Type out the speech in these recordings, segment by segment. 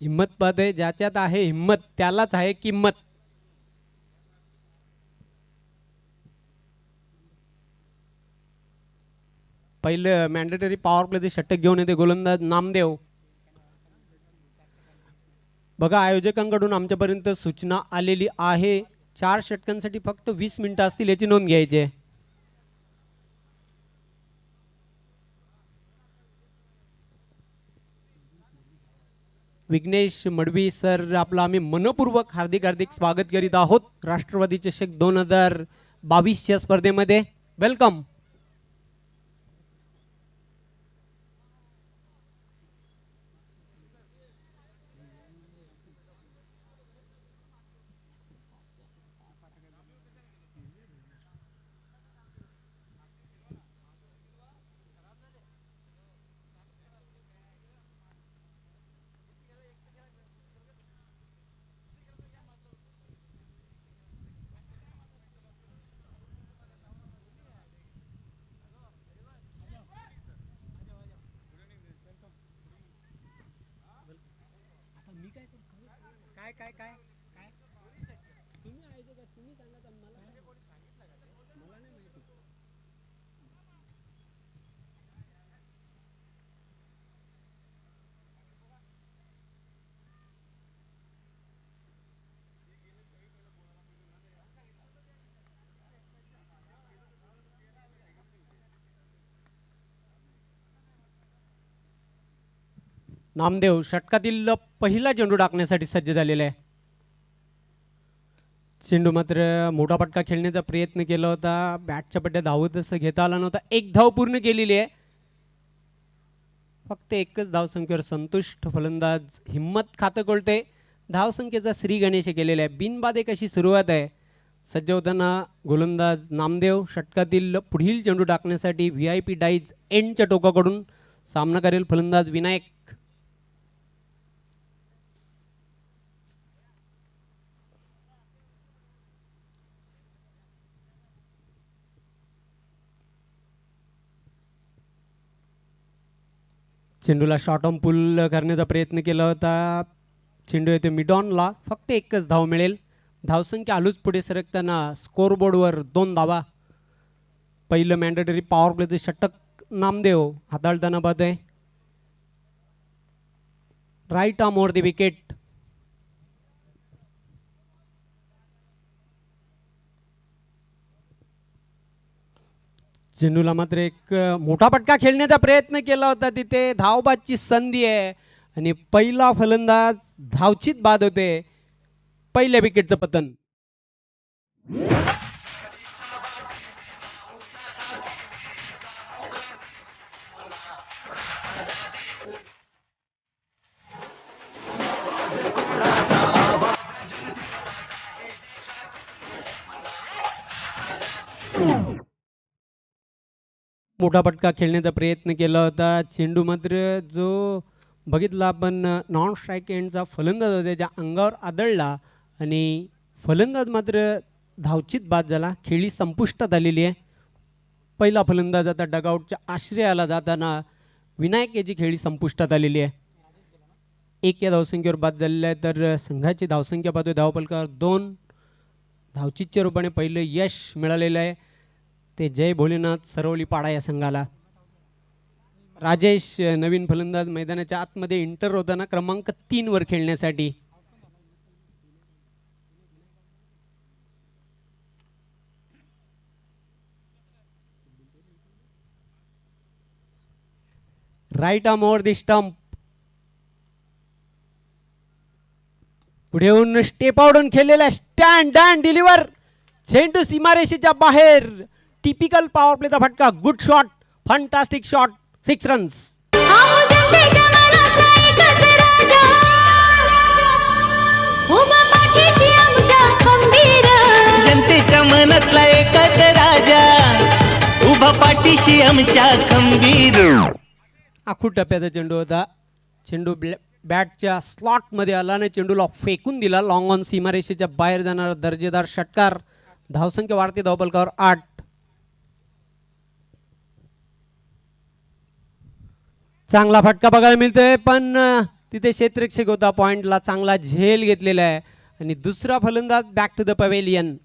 हिम्मत पद आहे, ज्याच्यात आहे हिम्मत त्यालाच आहे किंमत. पहिलं मॅन्डेटरी पॉवर प्लेचे षटक घेऊन येते गोलंदाज नामदेव. बघा आयोजकांकडून आमच्यापर्यंत सूचना आलेली आहे, 4 षटकांसाठी फक्त 20 मिनिटं असतील याची नोंद घ्यायची आहे. विघ्नेश मडवी सर आपला आम्ही मनपूर्वक हार्दिक हार्दिक स्वागत करीत आहोत राष्ट्रवादी चषक 2022च्या स्पर्धेमध्ये. वेलकम. काय काय काय तुम्ही आयोजक आहात, तुम्ही सांगा मला मला नाही माहिती. नामदेव षटकातील पहिला चेंडू टाकण्यासाठी सज्ज झालेला आहे. चेंडू मात्र मोठा पटका खेळण्याचा प्रयत्न केला होता, बॅटच्या पट्ट्या धावत असं घेता आला नव्हता. एक धाव पूर्ण केलेली आहे, फक्त एकच धावसंख्येवर संतुष्ट फलंदाज हिम्मत खातकोलते. धावसंख्येचा श्री गणेश केलेला आहे. बिनबाद एक अशी सुरुवात आहे. सज्ज होताना गोलंदाज नामदेव षटकातील पुढील चेंडू टाकण्यासाठी VIP डाईज एंडच्या टोकाकडून सामना करेल फलंदाज विनायक. चेंडूला शॉर्ट ऑन पुल करण्याचा प्रयत्न केला होता. चेंडू येतो मिडॉनला, फक्त एकच धाव मिळेल. धावसंख्या आलूच पुढे सरकताना स्कोरबोर्डवर 2 धावा. पहिलं मॅन्डेटरी पॉवर प्लेचे षटक नामदेव हाताळताना पाहतोय. Right arm over the wicket. चेंडूला मात्र एक मोठा पटका खेळण्याचा प्रयत्न केला होता, तिथे धावबादची संधी आहे आणि पहिला फलंदाज धावचीत बाद होते. पहिल्या विकेटचं पतन. मोठा पटका खेळण्याचा प्रयत्न केला होता. चेंडू मात्र जो बघितला आपण नॉन स्ट्राईक एंडचा फलंदाज होता त्याच्या अंगावर आदळला आणि फलंदाज मात्र धावचीत बाद झाला. खेळी संपुष्टात आलेली आहे. पहिला फलंदाज आता डगआउटच्या आश्रयाला जाताना विनायक याची खेळी संपुष्टात आलेली आहे. 1 या धावसंख्येवर बाद झालेला आहे. तर संघाची धावसंख्या पाहतोय धावपलकावर 2. धावचीतच्या रूपाने पहिलं यश मिळालेलं आहे ते जय भोलेनाथ सरवली पाडा या संघाला. राजेश नवीन फलंदाज मैदानाच्या आतमध्ये इंटर होताना क्रमांक 3 वर खेळण्यासाठी. Right arm over the stump. पुढे येऊन स्टेप आउटून खेळलेला स्टँड अँड डिलिव्हर. चेंडू सीमारेषेच्या बाहेर. टिपिकल पॉवर प्लेचा फटका. Good shot, fantastic shot. 6 runs. जनतेच्या मनातला एकच राजा उभा पाठीशी आमच्या खंबीर. आखूड टप्प्याचा चेंडू होता. चेंडू बॅटच्या स्लॉटमध्ये आला आणि चेंडूला फेकून दिला. लॉंग ऑन सीमारेषेच्या बाहेर जाणारा दर्जेदार षटकार. धावसंख्या वाढते धावपलकावर 8. चांगला फटका बघायला मिळतोय पण तिथे क्षेत्ररक्षक होता, पॉइंटला चांगला झेल घेतलेला आहे आणि दुसरा फलंदाज बॅक टू द पवेलियन.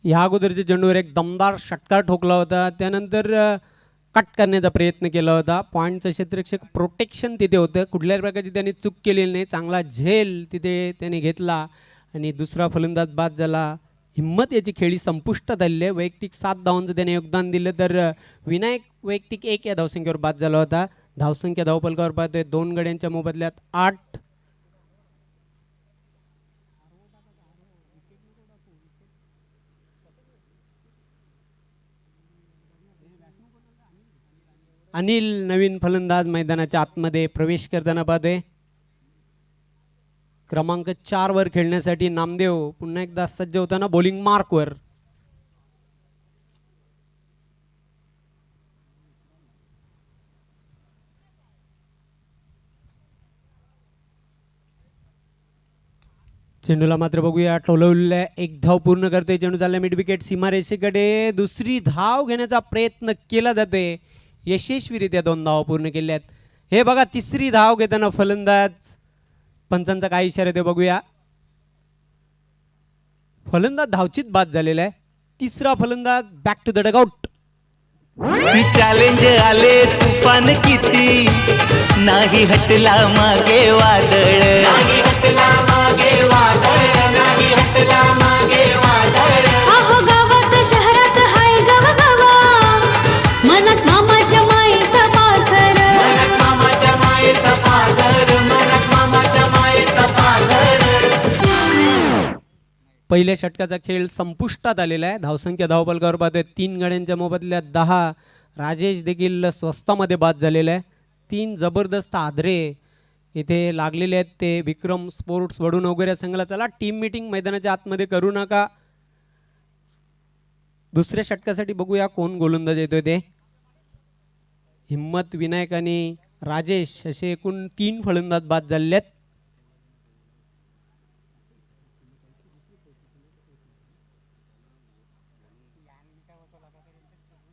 ह्या अगोदरच्या चेंडूवर एक दमदार षटकार ठोकला होता, त्यानंतर कट करण्याचा प्रयत्न केला होता. पॉईंटचं क्षेत्ररक्षक प्रोटेक्शन तिथे होतं, कुठल्याही प्रकारची त्यांनी चूक केलेली नाही. चांगला झेल तिथे त्याने घेतला आणि दुसरा फलंदाज बाद झाला. हिम्मत याची खेळी संपुष्टात आलेली आहे. वैयक्तिक 7 धावांचं त्याने योगदान दिलं, तर विनायक वैयक्तिक 1 या धावसंख्येवर बाद झाला होता. धावसंख्या धावपलकावर पाहतोय 2 गड्यांच्या मोबदल्यात 8. अनिल नवीन फलंदाज मैदानाच्या आतमध्ये प्रवेश करताना पाहतोय. क्रमांक 4 वर खेळण्यासाठी नामदेव पुन्हा एकदा सज्ज होताना बॉलिंग मार्कवर. चेंडूला मात्र बघूया, टोलवलेल्या 1 धाव पूर्ण करते. चेंडू चालला मिड विकेट सीमारेषेकडे. दुसरी धाव घेण्याचा प्रयत्न केला जाते, यशस्वीरित्या 2 धावा पूर्ण केल्यात. हे बघा, तिसरी धाव घेताना फलंदाज, पंचांचा काय इशारा ते बघूया. फलंदाज धावचीत बाद झालेला आहे. तिसरा फलंदाज back to the dugout. Challenge आले तुफान किती, नाही हटला मागे वादळ, नाही हटला मागे वादळ, नाही हटला मागे वादळ. अहो गावात शहरात हाय गवगवा, मनात मामाच्या मायेचा पाझर, मनात मामाच्या मायेचा पाझर, मनात मामाच्या मायेचा पाझर. पहिल्या षटकाचा खेळ संपुष्टात आलेला आहे. धावसंख्या धावपलकावर पाहतोय 3 गड्यांच्या मोबदल्यात 10. राजेश देखील स्वस्तामध्ये बाद झालेला आहे. 3 जबरदस्त आदरे इथे लागलेले आहेत. ते विक्रम स्पोर्ट्स वडून वगैरे संघाला चला टीम मीटिंग मैदानाच्या आतमध्ये करू नका. दुसऱ्या षटकासाठी बघूया कोण गोलंदाज येतोय ते. हिम्मत, विनायक आणि राजेश असे एकूण 3 फलंदाज बाद झालेले आहेत.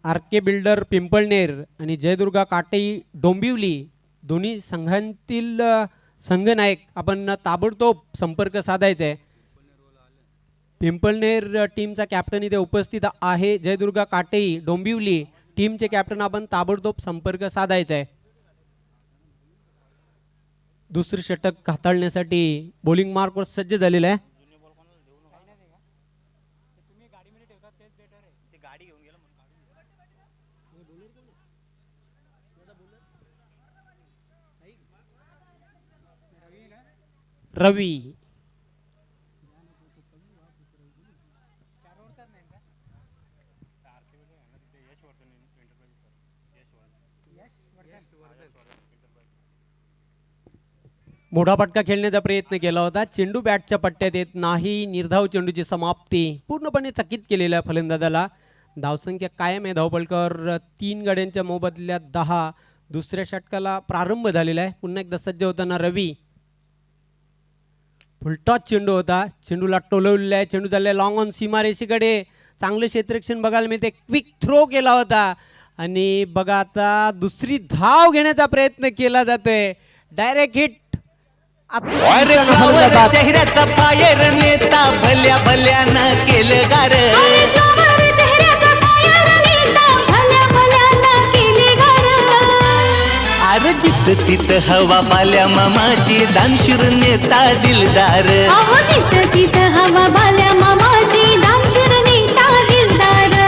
आर के बिल्डर पिंपळनेर आणि जयदुर्गा काटेई डोंबिवली दोन्ही संघांतील संघनायक आपण ताबडतोब संपर्क साधायचा आहे. पिंपळनेर टीमचा कॅप्टन इथे उपस्थित आहे. जयदुर्गा काटेई डोंबिवली टीमचे कॅप्टन आपण ताबडतोब संपर्क साधायचा आहे. दुसरे षटक हाताळण्यासाठी बॉलिंग मार्कवर सज्ज झालेला आहे. रवी मोठा फटका खेळण्याचा प्रयत्न केला होता. चेंडू बॅटच्या पट्ट्यात येत नाही. निर्धाव चेंडूची समाप्ती पूर्णपणे चकित केलेल्या फलंदाजाला. धावसंख्या कायम आहे धावपलकावर 3 गड्यांच्या मोबदल्यात 10. दुसऱ्या षटकाला प्रारंभ झालेला आहे. पुन्हा एकदा सज्ज होताना रवी. फुलटॉस चेंडू होता, चेंडूला टोलवलेला आहे. चेंडू चाललाय लॉंग ऑन सीमारेषेकडे. चांगलं क्षेत्ररक्षण बघायला मिळते. क्विक थ्रो केला होता आणि बघा आता दुसरी धाव घेण्याचा प्रयत्न केला जातोय. Direct hit. चेहऱ्याचा फायर नेता भल्या भल्यानं केलं गार, अरे फ्लॉवर चेहऱ्याचा फायर नेता, भल्या भल्यानं केले गार. अरे जिथं तिथं हवा बाल्या मामाची, दानशूर नेता दिलदार. अहो जिथं तिथं हवा बाल्या मामाची, दानशूर नेता दिलदार.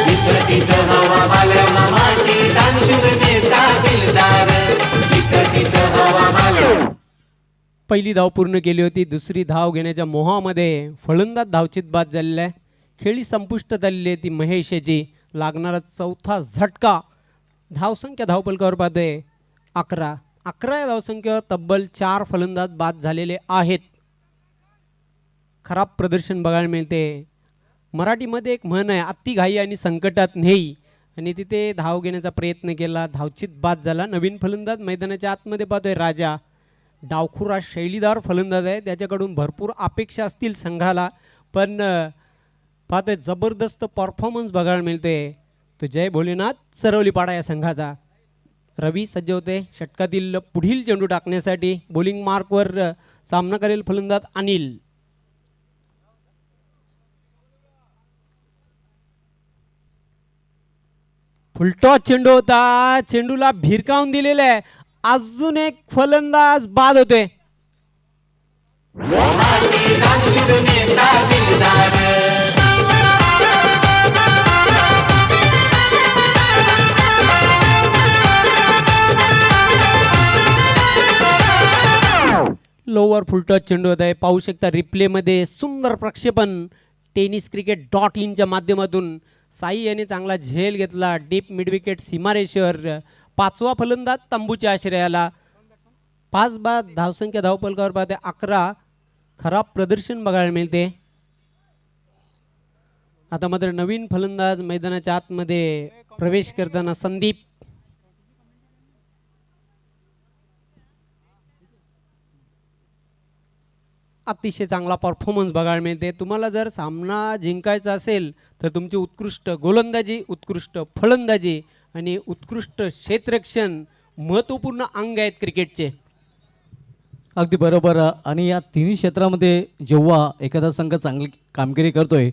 जिथं तिथं हवा बाल्या मामाची, दानशूर नेता दिलदार. जिथं तिथं हवा बाल्या. पहिली धाव पूर्ण केली होती. दुसरी धाव घेण्याच्या मोहामध्ये फलंदाज धावचीत बाद झालेला आहे. खेळी संपुष्टात आलेली आहे ती महेशची. लागणारा चौथा झटका. धावसंख्या धावपलकावर पाहतोय 11. 11 या धावसंख्येवर तब्बल 4 फलंदाज बाद झालेले आहेत. खराब प्रदर्शन बघायला मिळते. मराठीमध्ये एक म्हण आहे, अति घाई आणि संकटात नेई. आणि तिथे धाव घेण्याचा प्रयत्न केला, धावचित बाद झाला. नवीन फलंदाज मैदानाच्या आतमध्ये पाहतोय राजा. डावखुरा शैलीदार फलंदाज आहे, त्याच्याकडून भरपूर अपेक्षा असतील संघाला, पण पाहतोय जबरदस्त परफॉर्मन्स बघायला मिळते. तो जय भोलेनाथ सरवलीपाडा या संघाचा. रवी सज्ज होते षटकातील पुढील चेंडू टाकण्यासाठी. बॉलिंग मार्कवर सामना करेल फलंदाज अनिल. फुलटॉस चेंडू होता, चेंडूला भिरकावून दिलेला आहे. अजून एक फलंदाज बाद होते. मामाची दानशूर नेता दिलदार लोवर फुलटॉस चेंडू होत आहे. पाहू शकता रिप्लेमध्ये सुंदर प्रक्षेपण tenniscricket.in माध्यमातून. साई याने चांगला झेल घेतला. डीप मिड विकेट सीमारेषेवर. पाचवा फलंदाज तंबूच्या आश्रयाला. 5 बाद धावसंख्या धावपलकावर पाहते 11. खराब प्रदर्शन बघायला मिळते. आता मात्र नवीन फलंदाज मैदानाच्या आतमध्ये प्रवेश करताना संदीप. अतिशय चांगला परफॉर्मन्स बघायला मिळते. तुम्हाला जर सामना जिंकायचा असेल तर तुमची उत्कृष्ट गोलंदाजी, उत्कृष्ट फलंदाजी आणि उत्कृष्ट क्षेत्ररक्षण महत्त्वपूर्ण अंग आहेत क्रिकेटचे. अगदी बरोबर. आणि या तिन्ही क्षेत्रामध्ये जेव्हा एखादा संघ चांगली कामगिरी करतोय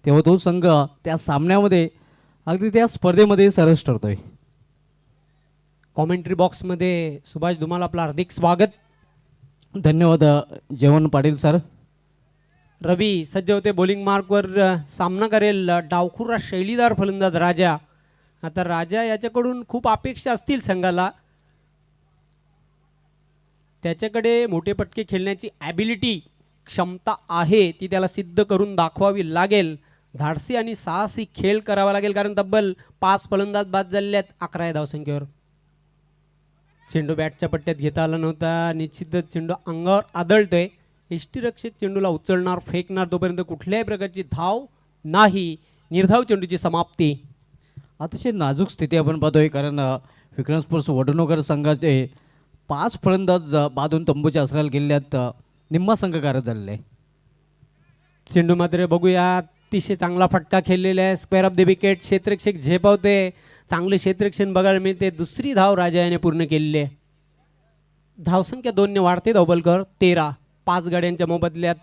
तेव्हा तो संघ त्या सामन्यामध्ये अगदी त्या स्पर्धेमध्ये सरस ठरतोय. कॉमेंट्री बॉक्समध्ये सुभाष धुमाल आपलं हार्दिक स्वागत. धन्यवाद जेवण पाटील सर. रवी सज्ज होते बॉलिंग मार्कवर. सामना करेल डावखुरा शैलीदार फलंदाज राजा. आता राजा याच्याकडून खूप अपेक्षा असतील संघाला. त्याच्याकडे मोठे पटके खेळण्याची ॲबिलिटी, क्षमता आहे, ती त्याला सिद्ध करून दाखवावी लागेल. धाडसी आणि साहसी खेळ करावा लागेल, कारण तब्बल 5 फलंदाज बाद झालेले आहेत 11 या धावसंख्येवर. चेंडू बॅटच्या पट्ट्यात घेता आला नव्हता. निश्चितच चेंडू अंगावर आदळतोय. यष्टीरक्षक चेंडूला उचलणार, फेकणार, तोपर्यंत कुठल्याही प्रकारची धाव नाही. निर्धाव चेंडूची समाप्ती. अतिशय नाजूक स्थिती आपण पाहतोय, कारण विक्रम स्पोर्ट्स वडनगर संघाचे 5 फलंदाज बादून तंबूच्या आश्रयाला गेलेल्यात. निम्मा संघ कारत झालेला आहे. चेंडू मात्र बघूया, अतिशय चांगला फटका खेळलेला आहे. Square of the wicket. क्षेत्ररक्षक झेपावते. चांगले क्षेत्ररक्षण बघायला मिळते. दुसरी धाव राजा याने पूर्ण केलेली आहे. धावसंख्या 2 ने वाढते. धावपलकर 13. 5 गाड्यांच्या मोबदल्यात.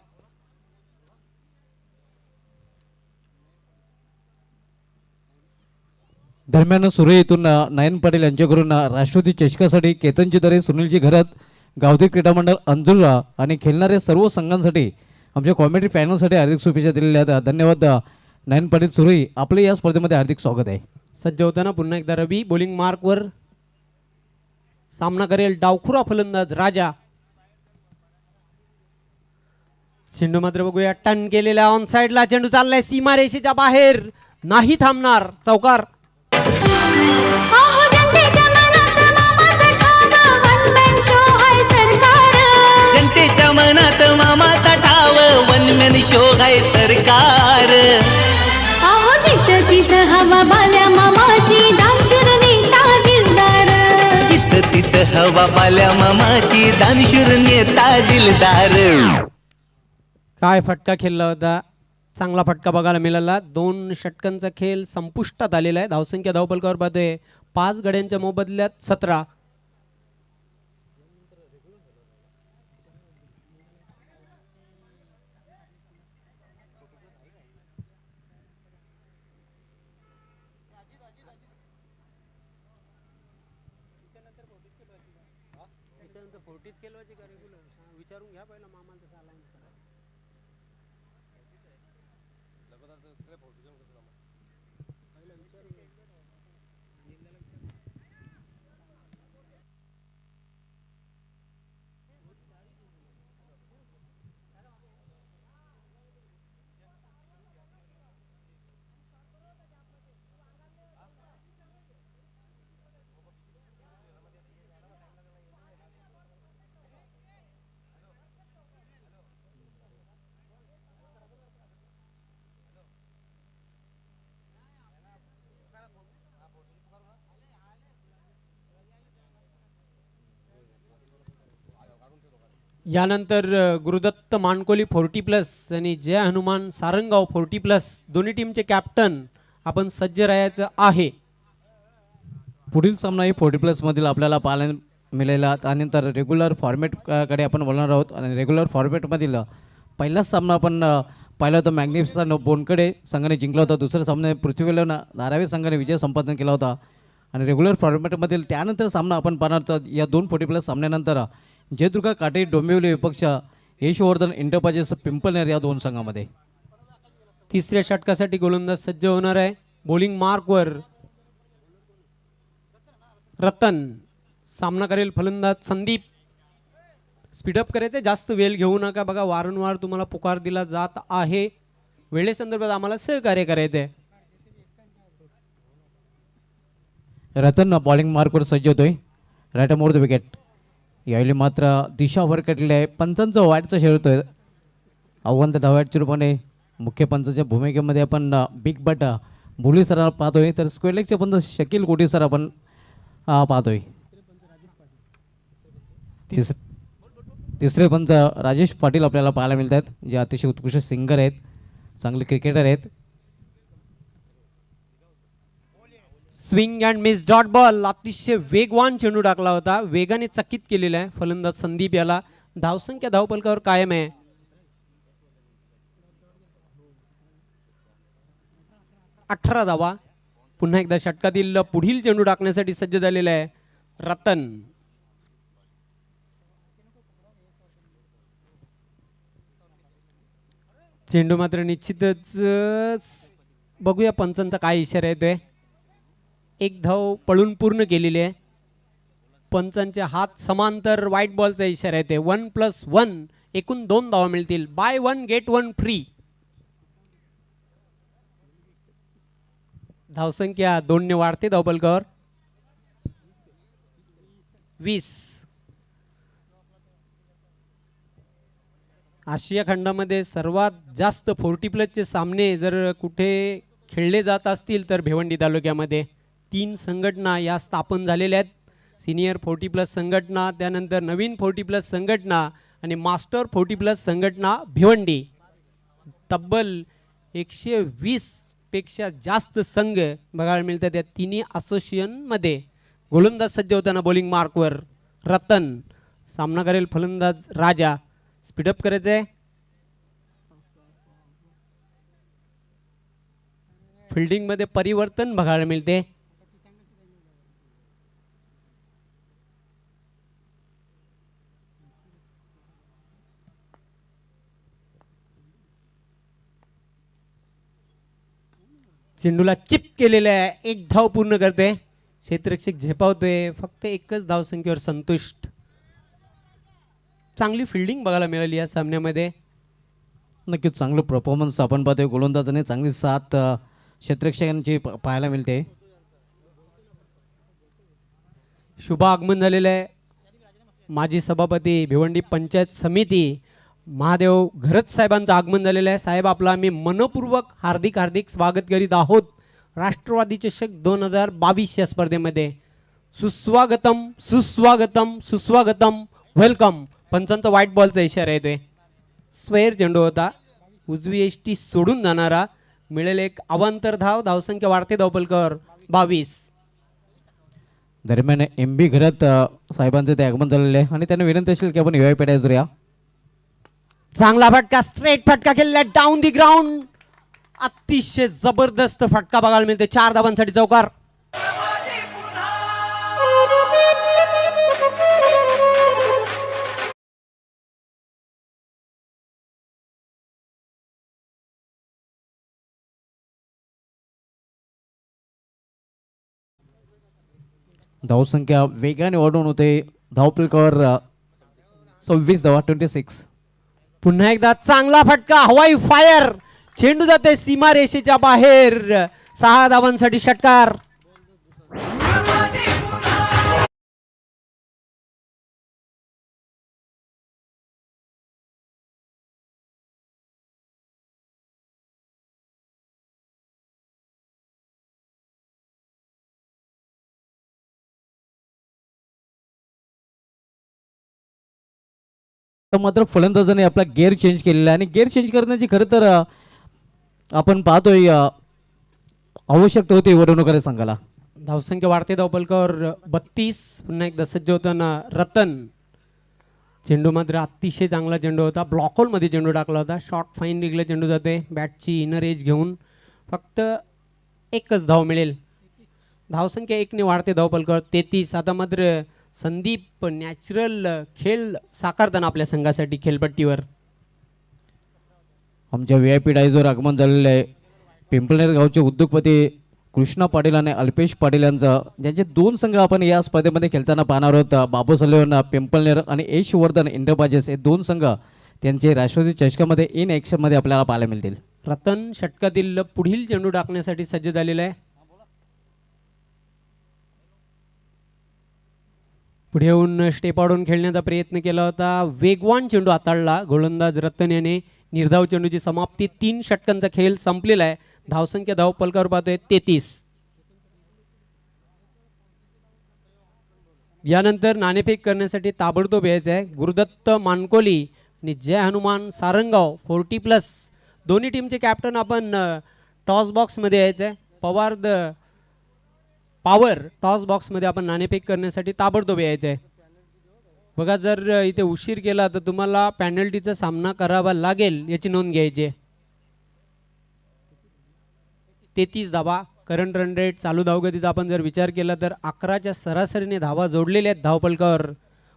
दरम्यान सुरे येथून नयन पाटील यांच्याकडून राष्ट्रवादी चषकासाठी केतनजी दरे, सुनीलजी घरत, गावठी क्रीडा मंडळ अंजुरा आणि खेळणाऱ्या सर्व संघांसाठी आमच्या कॉमेडी पॅनलसाठी हार्दिक शुभेच्छा दिलेल्या आहेत. धन्यवाद नयन पाटील सुरे. आपले या स्पर्धेमध्ये हार्दिक स्वागत आहे. सज्ज होताना पुन्हा एकदा रवी बॉलिंग मार्कवर. सामना करेल डावखुरा फलंदाज राजा. चेंडू मात्र बघूया, टर्न केलेला ऑन साइडला. चेंडू चाललाय सीमारेषेच्या बाहेर, नाही थांबणार. चौकार. अहो जनतेच्या मनात मामाचं ठाव, वन मॅन शो आहे सरकार. जनतेच्या मनात मामाचा ठाव, वनमॅन शो आहे सरकार. अहो जिथं तिथं हवा बाल्या मामाची, दानशूर नेता दिलदार. जिथं तिथं हवा पाल्या मामाची, दानशूर नेता दिलदार. काय फटका खेळला होता. चांगला फटका बघायला मिळाला. 2 षटकांचा खेळ संपुष्टात आलेला आहे. धावसंख्या धावपलकावर पाहतोय 5 गड्यांच्या मोबदल्यात 17. विचारून घ्या पहिला मामाला तसं आला. यानंतर गुरुदत्त मानकोली 40+ आणि जय हनुमान सारंगाव 40+, दोन्ही टीमचे कॅप्टन आपण सज्ज राहायचं आहे. पुढील सामना ही 40+ मधील आपल्याला पाहायला मिळाला. त्यानंतर रेग्युलर फॉर्मॅट कडे आपण बोलणार आहोत. आणि रेग्युलर फॉर्मॅटमधील पहिलाच सामना आपण पाहिला होता. मॅग्निफिसंट बोनकडे संघाने जिंकला होता. दुसरा सामना पृथ्वीला धारावी संघाने विजय संपादन केला होता. आणि रेग्युलर फॉर्मॅटमधील त्यानंतर सामना आपण पाहणार आहोत. या 2 40+ सामन्यानंतर जयदुर्गा काटे डोंबिवली विपक्ष यशवर्धन इंटरप्राइजेस पिंपलनेर या 2 संघामध्ये तिसऱ्या षटकासाठी गोलंदाज सज्ज होणार आहे. बॉलिंग मार्कवर रतन, सामना करेल फलंदाज संदीप. स्पीडअप करायचं, जास्त वेळ घेऊ नका. बघा वारंवार तुम्हाला पुकार दिला जात आहे. वेळेसंदर्भात आम्हाला सहकार्य करायचं आहे. रतन बॉलिंग मार्कवर सज्ज होतोय. Right more the wicket. यावेळी मात्र दिशा वर कटलेली आहे. पंचांचा वाईटचा खेळ होतोय. आव्हान त्या धावाच्या रूपाने मुख्य पंचाच्या भूमिकेमध्ये आपण बिग बट भुली सर पाहतोय. तर स्क्वेअर लेगचे पंच शकील कोटी सर आपण पाहतोय. तिसरे पंच राजेश पाटील आपल्याला पाहायला मिळत आहेत, जे अतिशय उत्कृष्ट सिंगर आहेत, चांगले क्रिकेटर आहेत. Swing and miss dot ball. अतिशय वेगवान चेंडू टाकला होता, वेगाने चकित केलेला आहे फलंदाज संदीप याला. धावसंख्या धावपलकावर कायम आहे. 18 धावा. पुन्हा एकदा षटकातील पुढील चेंडू टाकण्यासाठी सज्ज झालेला आहे रतन. चेंडू मात्र निश्चितच बघूया पंचांचा काय इशारा येतोय. एक धाव पळून पूर्ण केलेली आहे. पंचांचे हात समांतर व्हाईट बॉलचा इशारा येतोय. 1+1 एकूण 2 धावा मिळतील. Buy 1 get 1 free. धावसंख्या 2 ने वाढते धावपलकावर. 20. आशिया खंडामध्ये सर्वात जास्त 40+ चे सामने जर कुठे खेळले जात असतील तर भिवंडी तालुक्यामध्ये 3 संघटना या स्थापन झालेल्या आहेत. सिनियर 40+ संघटना, त्यानंतर नवीन 40+ संघटना आणि मास्टर 40+ संघटना भिवंडी. तब्बल 120 पेक्षा जास्त संघ बघायला मिळतात या तिन्ही असोसिएशनमध्ये. गोलंदाज सज्ज होताना बॉलिंग मार्कवर रतन. सामना करेल फलंदाज राजा. स्पीडअप करायचं आहे. फिल्डिंगमध्ये परिवर्तन बघायला मिळते. चेंडूला चिप केलेलं आहे. 1 धाव पूर्ण करते. क्षेत्ररक्षक झेपावतोय. फक्त 1च धावसंख्येवर संतुष्ट. चांगली फिल्डिंग बघायला मिळाली या सामन्यामध्ये. नक्कीच चांगलं परफॉर्मन्स आपण पाहतोय. गोलंदाजाने चांगली साथ क्षेत्ररक्षकांची पाहायला मिळते. शुभ आगमन झालेलं आहे. माजी सभापती भिवंडी पंचायत समिती महादेव घरत साहेबांचं आगमन झालेलं आहे. साहेब आपला आम्ही मनपूर्वक हार्दिक हार्दिक स्वागत करीत आहोत राष्ट्रवादी चषक 2022 या स्पर्धेमध्ये. सुस्वागतम सुस्वागतम सुस्वागतम, वेलकम. पंचांचा व्हाईट बॉलचा इशारा येतोय. स्क्वेअर चेंडू होता. उजवी एसटी सोडून जाणारा. मिळेल एक अवांतर धाव. धावसंख्या वाढते धावपलकावर 22. दरम्यान MB घरात साहेबांचं ते आगमन झालेलं आहे आणि त्यांना विनंती असेल की आपण युवा पेट्या जोरूया. चांगला फटका, स्ट्रेट फटका केलेला डाऊन दी ग्राउंड. अतिशय जबरदस्त फटका बघायला मिळते. 4 धावांसाठी चौकार. धावसंख्या वेगाने वाढवून होते. धावपलकावर 26 धावा 26. पुन्हा एकदा चांगला फटका, हवाई फायर. चेंडू जाते सीमा रेषेच्या बाहेर. 6 धावांसाठी षटकार. तर मात्र फलंदाजाने आपला गेअर चेंज केलेला आहे आणि गेअर चेंज करण्याची खरं तर आपण पाहतोय आवश्यकता होती वडवणूकर संघाला. धावसंख्या वाढते धावपलकावर 32. पुन्हा एकदा सज्ज होताना रतन. चेंडू मात्र अतिशय चांगला चेंडू होता. ब्लॉक होलमध्ये चेंडू टाकला होता. शॉर्ट फाईन निघला चेंडू जाते बॅटची इनर एज घेऊन. फक्त एकच धाव मिळेल. धावसंख्या 1ने वाढते धावपलकावर 33. आता मात्र संदीप नॅचरल खेळ साकारताना आपल्या संघासाठी खेळपट्टीवर. आमच्या VIP डायझवर आगमन झालेलं आहे. पिंपळनेर गावचे उद्योगपती कृष्णा पाटील आणि अल्पेश पाटील यांचं, ज्यांचे 2 संघ आपण या स्पर्धेमध्ये खेळताना पाहणार आहोत. बाबू सलेवन पिंपळनेर आणि यशवर्धन इंटरप्राइजेस हे 2 संघ त्यांचे राष्ट्रवादी चषकामध्ये इन ॲक्शनमध्ये आपल्याला पाहायला मिळतील. रतन षटकातील पुढील चेंडू टाकण्यासाठी सज्ज झालेला आहे. पुढे येऊन स्टेपाडून खेळण्याचा प्रयत्न केला होता. वेगवान चेंडू हाताळला गोलंदाज रतन याने. निर्धाव चेंडूची समाप्ती. 3 षटकांचा खेळ संपलेला आहे. धावसंख्या धावपलकावर पाहतोय 33. यानंतर नाणेफेक करण्यासाठी ताबडतोब यायचं आहे. गुरुदत्त मानकोली आणि जय हनुमान सारंगाव 40+. दोन्ही टीमचे कॅप्टन आपण टॉस बॉक्समध्ये यायचं आहे. पवार द पॉवर टॉस बॉक्समध्ये आपण नाणेफेक करण्यासाठी ताबडतोब यायचं आहे. बघा, जर इथे उशीर केला तर तुम्हाला पॅनल्टीचा सामना करावा लागेल याची नोंद घ्यायची आहे. 33 धावा करंट रन रेट. चालू धावगतीचा आपण जर विचार केला तर 11च्या सरासरीने धावा जोडलेल्या आहेत धावपलकावर.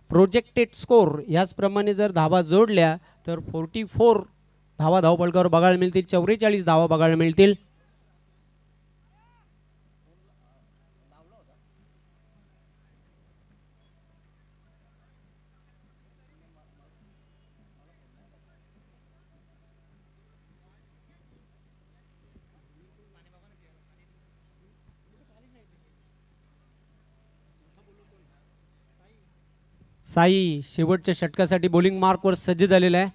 प्रोजेक्टेड स्कोर याचप्रमाणे जर धावा जोडल्या तर 44 धावा धावपलकावर बघायला मिळतील. 44 धावा बघायला मिळतील. साई शेवटच्या षटकासाठी बॉलिंग मार्कवर सज्ज झालेला आहे.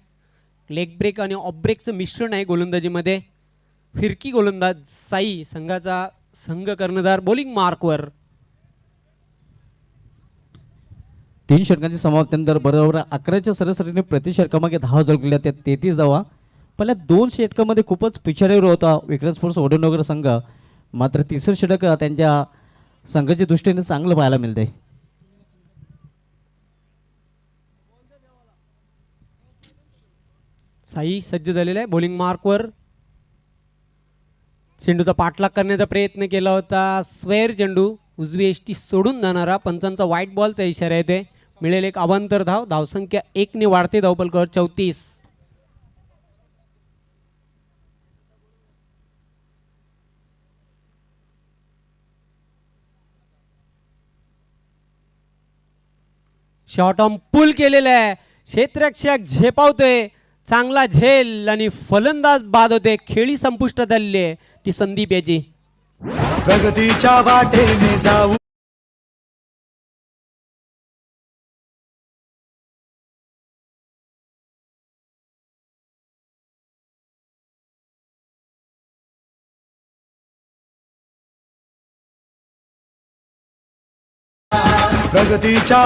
लेग ब्रेक आणि ऑफ ब्रेकचं मिश्रण आहे गोलंदाजीमध्ये. फिरकी गोलंदाज साई संघाचा संघ कर्णधार बॉलिंग मार्कवर. 3 षटकांची समाप्तीनंतर बरोबर 11च्या सरासरीने प्रति षटकामागे धावा जोडलेल्या त्या 33 धावा. पहिल्या 2 षटकामध्ये खूपच पिछाडीवर होता विक्रांत स्पोर्ट्स वडनगर संघ. मात्र 3रं षटक त्यांच्या संघाच्या दृष्टीने चांगलं पाहायला मिळते. साई सज्ज झालेला आहे बॉलिंग मार्कवर. चेंडूचा पाठलाग करण्याचा प्रयत्न केला होता. स्क्वेअर चेंडू उजवी एष्टी सोडून जाणारा. पंचांचा व्हाईट बॉलचा इशारा येते. मिळेल एक अवांतर धाव. धावसंख्या 1ने वाढते धावपलकावर 34. शॉर्ट ऑन पुल केलेला आहे. क्षेत्ररक्षक झेपावतोय. चांगला झेल आणि फलंदाज बाद होते. खेळी संपुष्टात आलेली आहे ती संदीप याची. प्रगतीच्या वाटेने जाऊ प्रगतीच्या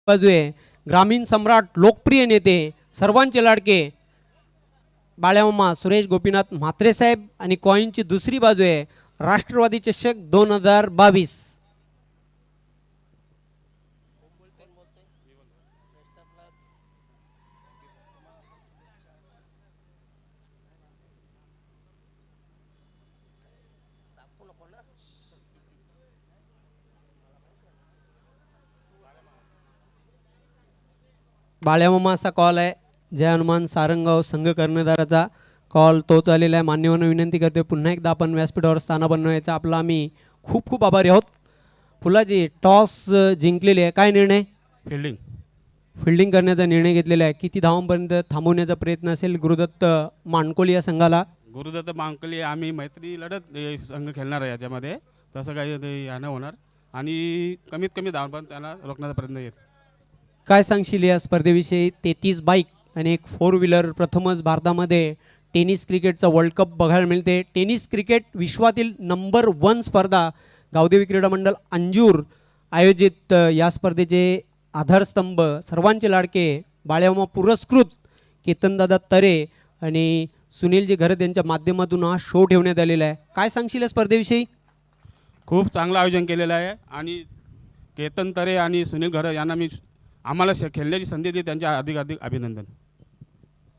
बाजू आहे ग्रामीण सम्राट लोकप्रिय नेते सर्वांचे लाडके बाळ्यामामा सुरेश गोपीनाथ म्हात्रे साहेब आणि कॉईनची दुसरी बाजू आहे राष्ट्रवादी चषक 2022. बाळ्यामामा असा कॉल आहे. जय हनुमान सारंगाव संघ कर्णधाराचा कॉल तोच आलेला आहे. मान्यवांना विनंती करतोय पुन्हा एकदा आपण व्यासपीठावर स्थान बनवायचं. आपला आम्ही खूप खूप आभारी आहोत. फुलाजी टॉस जिंकलेली आहे, काय निर्णय? फिल्डिंग करण्याचा निर्णय घेतलेला आहे. किती धावांपर्यंत थांबवण्याचा प्रयत्न असेल गुरुदत्त मानकोली या संघाला? गुरुदत्त मांकली आम्ही मैत्री लढत संघ खेळणार आहे याच्यामध्ये, तसं काही ते यानं होणार आणि कमीत कमी धावांपर्यंत त्याला रोखण्याचा प्रयत्न येईल. काय सांगशील या स्पर्धेविषयी? 33 बाईक आणि एक 4 व्हीलर. प्रथमच भारतामध्ये टेनिस क्रिकेटचा वर्ल्ड कप बघायला मिळते. टेनिस क्रिकेट विश्वातील नंबर 1 स्पर्धा गावदेवी क्रीडा मंडळ अंजूर आयोजित या स्पर्धेचे आधारस्तंभ सर्वांचे लाडके बाळ्यामामा पुरस्कृत केतनदादा तरे आणि सुनीलजी घरत यांच्या माध्यमातून हा शो ठेवण्यात आलेला आहे. काय सांगशील या स्पर्धेविषयी? खूप चांगलं आयोजन केलेलं आहे आणि केतन तरे आणि सुनील घर यांना मी आम्हाला खेळण्याची संधी दिली, त्यांच्या अधिक अधिक अभिनंदन.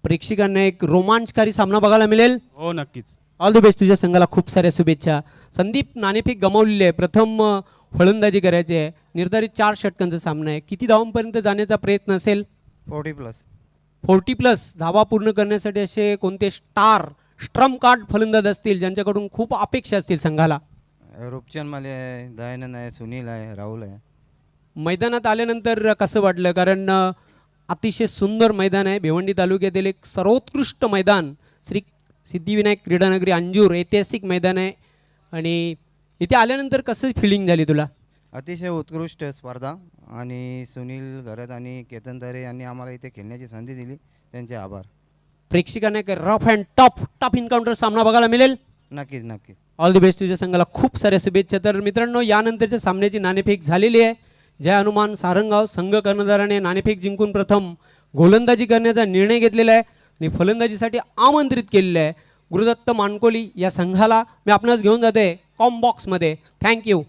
प्रेक्षकांना एक रोमांचकारी सामना बघायला मिळेल. हो नक्कीच. All the best. तुझ्या संघाला खूप साऱ्या शुभेच्छा. संदीप नाणेफेक गमावलेली आहे. प्रथम फलंदाजी करायची आहे. निर्धारित 4 षटकांचा सामना आहे. किती धावांपर्यंत जाण्याचा प्रयत्न असेल? 40+ धावा पूर्ण करण्यासाठी असे कोणते स्ट्रम कार्ड फलंदाज असतील ज्यांच्याकडून खूप अपेक्षा असतील संघाला? रूपचंद माले आहे, दयानंद आहे, सुनील आहे, राहुल आहे. मैदानात आल्यानंतर कसं वाटलं? कारण अतिशय सुंदर मैदान आहे. भिवंडी तालुक्यातील एक सर्वोत्कृष्ट मैदान श्री सिद्धिविनायक क्रीडानगरी अंजूर ऐतिहासिक मैदान आहे. आणि इथे आल्यानंतर कसं फिलिंग झाली तुला? अतिशय उत्कृष्ट स्पर्धा आणि सुनील घरत आणि केतन तरे यांनी आम्हाला इथे खेळण्याची संधी दिली, त्यांचे आभार. प्रेक्षकांना एक रफ अँड टफ इन्काउंटर सामना बघायला मिळेल. नक्कीच नक्कीच. All the best. तुझ्या संघाला खूप साऱ्या शुभेच्छा. तर मित्रांनो यानंतरच्या सामन्याची नाणेफेक झालेली आहे. जय हनुमान सारंगाव संघ कर्णधाराने नाणेफेक जिंकून प्रथम गोलंदाजी करण्याचा निर्णय घेतलेला आहे आणि फलंदाजीसाठी आमंत्रित केलेलं आहे गुरुदत्त मानकोली या संघाला. मी आपणास घेऊन जाते कॉम्बॉक्समध्ये. थँक्यू.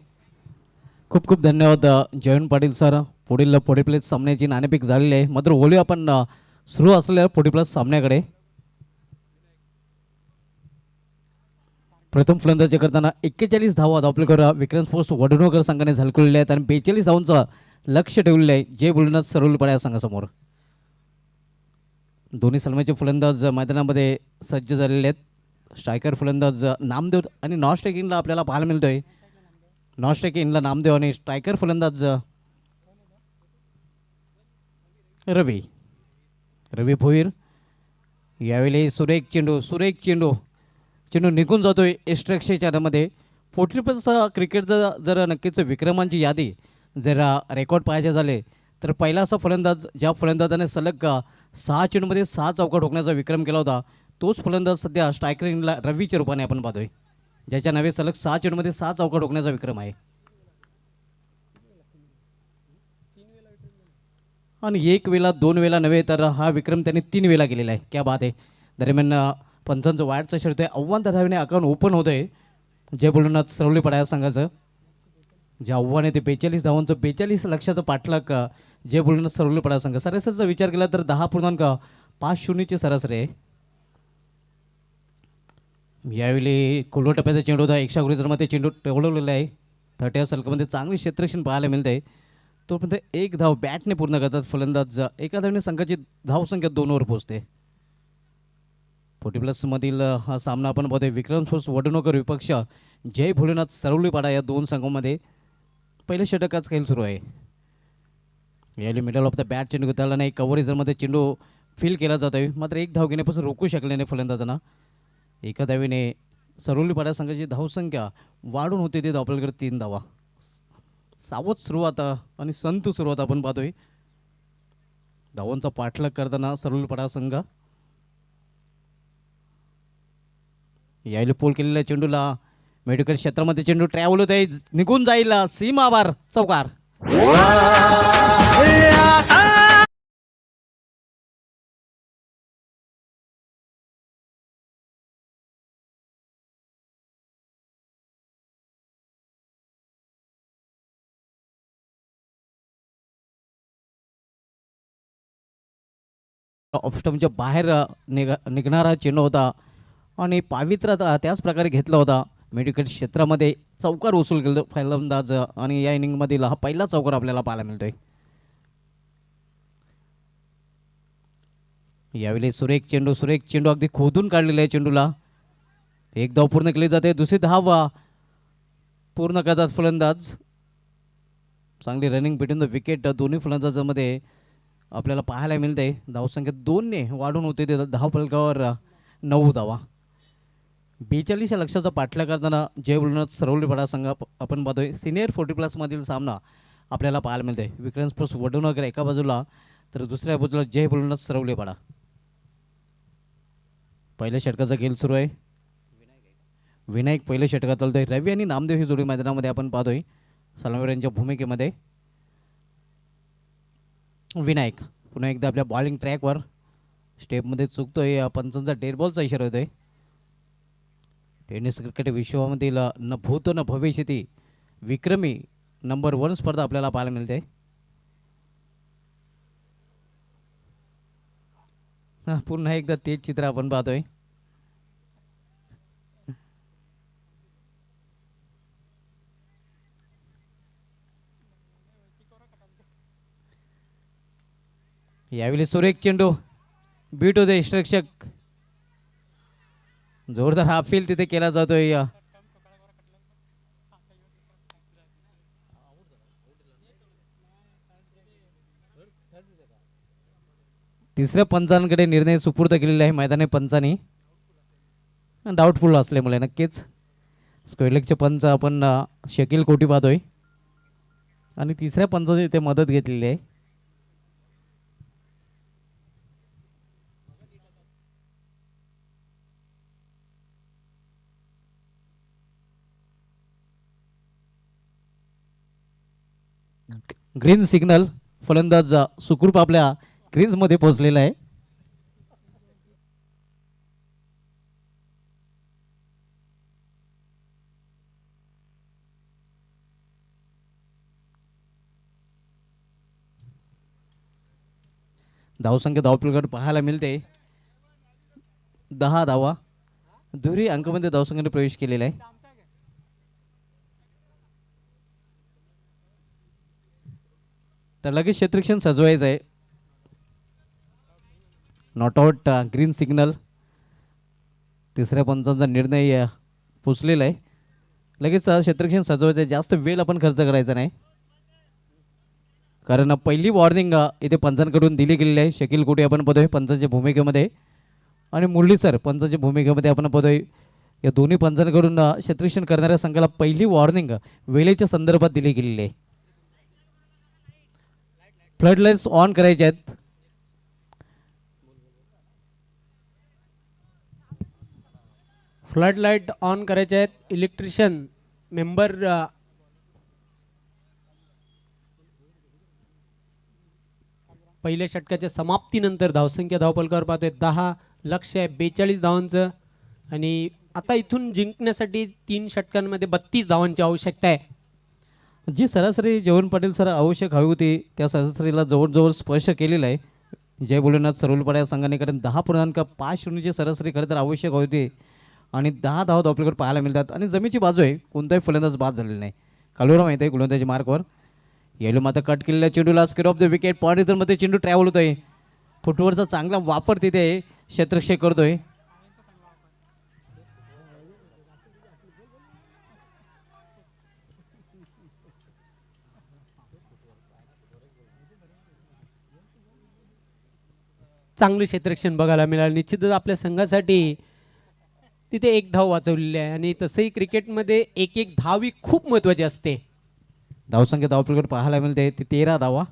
खूप खूप धन्यवाद जयंत पाटील सर. पुढील प्लेस सामन्याची नाणेफेक झालेली आहे. मात्र बोलूया आपण सुरू असलेल्या प्लेस सामन्याकडे. प्रथम फलंदाजी करताना 41 धावा धावपलकर विक्रम स्पोर्ट्स वडनगर संघाने झळकवलेले आहेत आणि 42 धावांचं लक्ष ठेवलेलं आहे जय बुलढाणा सरवलीपाडा या संघासमोर. दोन्ही सलमाचे फलंदाज मैदानामध्ये सज्ज झालेले आहेत. स्ट्रायकर फलंदाज नामदेव आणि नॉन स्ट्रायकिंगला आपल्याला पाहायला मिळतोय. नॉन स्ट्रायकिंगला नामदेव आणि स्ट्रायकर फलंदाज रवी भोईर. यावेळी सुरेख चेंडू निघून जातोय एक्स्ट्राक्षेच्यामध्ये. 40+ क्रिकेटचं जर नक्कीच विक्रमांची यादी जर रेकॉर्ड पाहायचे झाले तर पहिला असा फलंदाज ज्या फलंदाजाने सलग 6 चेंडूमध्ये 6 चौका ठोकण्याचा विक्रम केला होता तोच फलंदाज सध्या स्ट्रायकरिंगला रवीच्या रूपाने आपण पाहतोय, ज्याच्या नावे सलग 6 चेंडूमध्ये 6 चौका ठोकण्याचा विक्रम आहे. आणि 1 वेळा 2 वेळा नव्हे तर हा विक्रम त्यांनी 3 वेळा केलेला आहे. क्या बात आहे. दरम्यान पंचांचं वाढचं शर्त आहे. आव्हान त्या धावेने अकाउंट ओपन होतं आहे जय बुलढाणा सरवलीपाडा या संघाचं. जे आव्हान आहे ते 42 धावांचं 42 लक्षाचं पाठलाग जय बुलढाणा सरवलीपाडा संघ. सरासरीचा विचार केला तर 10.50ची सरासरी आहे. यावेळी कोलवा टप्प्याचा चेंडू होता. 100 चेंडू ठेवलेला आहे. 30 सलकामध्ये चांगली क्षेत्ररक्षण पाहायला मिळते आहे. तोपर्यंत 1 धाव बॅटने पूर्ण करतात फलंदाज. एका धावने संघाची धावसंख्या 2वर पोहोचते. 40+ मधील हा सामना आपण पाहतोय. विक्रम स्पोर्ट्स वडनगर विपक्ष जय भोलेनाथ सरवलीपाडा या 2 संघांमध्ये पहिले षटक आज खेळ सुरू आहे. यावेळी मिडल ऑफ द बॅट चेंडू घेतला नाही. कव्हरेजमध्ये चेंडू फील केला जातोय. मात्र 1 धाव घेण्यापासून रोखू शकले नाही फलंदाजांना. एका धावेने सरवलीपाडा संघाची धावसंख्या वाढून होते ते धावपलकर 3 धावा. सावध सुरुवात आणि संत सुरुवात आपण पाहतोय. धावांचा पाठलाग करताना सरवलीपाडा संघ. यावेळी पोल केलेल्या चेंडूला मेडिकल क्षेत्रामध्ये चेंडू ट्रॅव्हल होत आहे. निघून जाईल सीमाबार चौकार. ऑफस्टमच्या बाहेर निघणारा चेंडू होता आणि पावित्र्य त्याच प्रकारे घेतला होता. मिडविकेट क्षेत्रामध्ये चौकार वसूल केलं फलंदाज आणि या इनिंगमधील हा पहिला चौकार आपल्याला पाहायला मिळतोय. यावेळी सुरेख चेंडू अगदी खोदून काढलेला आहे. चेंडूला एक धाव पूर्ण केली जाते. दुसरी धाव पूर्ण करतात फलंदाज. चांगली रनिंग बिटवीन द विकेट दोन्ही फलंदाजांमध्ये आपल्याला पाहायला मिळते. धावसंख्या 2ने वाढून होते ते धावफलकावर 9 धावा. 42 या लक्षाचा पाठलाग करताना जय बुलढाणा सरवलीपाडा संघ आपण पाहतोय. सिनियर 40+ मधील सामना आपल्याला पाहायला मिळतोय. विक्रांत स्पोर्ट्स वडनगर एका बाजूला तर दुसऱ्या बाजूला जय बुलढाणा सरवलीपाडा. पहिल्या षटकाचा खेळ सुरू आहे. विनायक पहिल्या षटकात चालतोय. रवी आणि नामदेव ही जोडी मैदानामध्ये आपण पाहतोय. सलामीवर यांच्या भूमिकेमध्ये विनायक पुन्हा एकदा आपल्या बॉलिंग ट्रॅकवर स्टेपमध्ये चुकतोय. पंचांचा डेड बॉलचा इशारा होतोय. टेनिस क्रिकेट विश्वामधील न भूत न भविष्य ती विक्रमी नंबर 1 स्पर्धा आपल्याला पाहायला मिळते. पुन्हा एकदा तेच चित्र आपण पाहतोय. यावेळी सुरेख चेंडू बीट होते. रक्षक जोरदार हाफील तिथे केला जातोय. तिसऱ्या पंचांकडे निर्णय सुपूर्द केलेला आहे मैदानी पंचांनी. डाऊटफुल असल्यामुळे नक्कीच स्क्वेअरलेगचे पंच आपण शकील कोटी पाहतोय आणि तिसऱ्या पंचाने इथे मदत घेतलेली आहे. ग्रीन सिग्नल फलंदाज सुखरूप आपल्या क्रीजमध्ये पोहोचलेला आहे. धावसंख्या धावपलगड पाहायला मिळते 10 धावा. दुहेरी अंकामध्ये धावसंख्येने प्रवेश केलेला आहे. तर लगेच क्षेत्ररक्षण सजवायचं आहे. Not out green signal. तिसऱ्या पंचांचा निर्णय पोचलेला आहे. लगेच क्षेत्ररक्षण सजवायचं आहे. जास्त वेळ आपण खर्च करायचा नाही कारण पहिली वॉर्निंग इथे पंचांकडून दिली गेलेली आहे. शकील कोटी आपण पाहतोय पंचांच्या भूमिकेमध्ये आणि मुरली सर पंचांच्या भूमिकेमध्ये आपण पाहतोय. या दोन्ही पंचांकडून क्षेत्ररक्षण करणाऱ्या संघाला पहिली वॉर्निंग वेळेच्या संदर्भात दिली गेलेली आहे. फ्लड लाईट्स ऑन करायचे आहेत. फ्लड लाईट ऑन करायचे आहेत. इलेक्ट्रिशियन मेंबर पहिल्या षटकाच्या समाप्तीनंतर धावसंख्या धावपलकावर पाहतोय 10. लक्ष्य आहे 42 धावांचं आणि आता इथून जिंकण्यासाठी 3 षटकांमध्ये 32 धावांची आवश्यकता आहे. जी सरासरी जयवंत पाटील सर आवश्यक हवी होती त्या सरासरीला जवळजवळ स्पर्श केलेला आहे. जय बुलढाणा सरवलीपाडा या संघाने कारण 10.50ची सरासरी खरं तर आवश्यक होती आणि 10 धावा धावपलकर पाहायला मिळतात आणि जमीची बाजू आहे. कोणताही फलंदाज बाद झालेला नाही. कालुरा माहिती आहे गोलंदाजी मार्कवर येलो मात्र कट केलेल्या चेंडूला square of the wicket point इथरमध्ये चेंडू ट्रॅव्हल होतोय. फुटवर्कचा चांगला वापर तिथे क्षेत्ररक्षक करतोय. चांगलं क्षेत्ररक्षण बघायला मिळालं. निश्चितच आपल्या संघासाठी तिथे 1 धाव वाचवलेली आहे आणि तसंही क्रिकेटमध्ये एक धाव ही खूप महत्त्वाची असते. धावसंख्या धावपलगड पाहायला मिळते ती 13 धावा.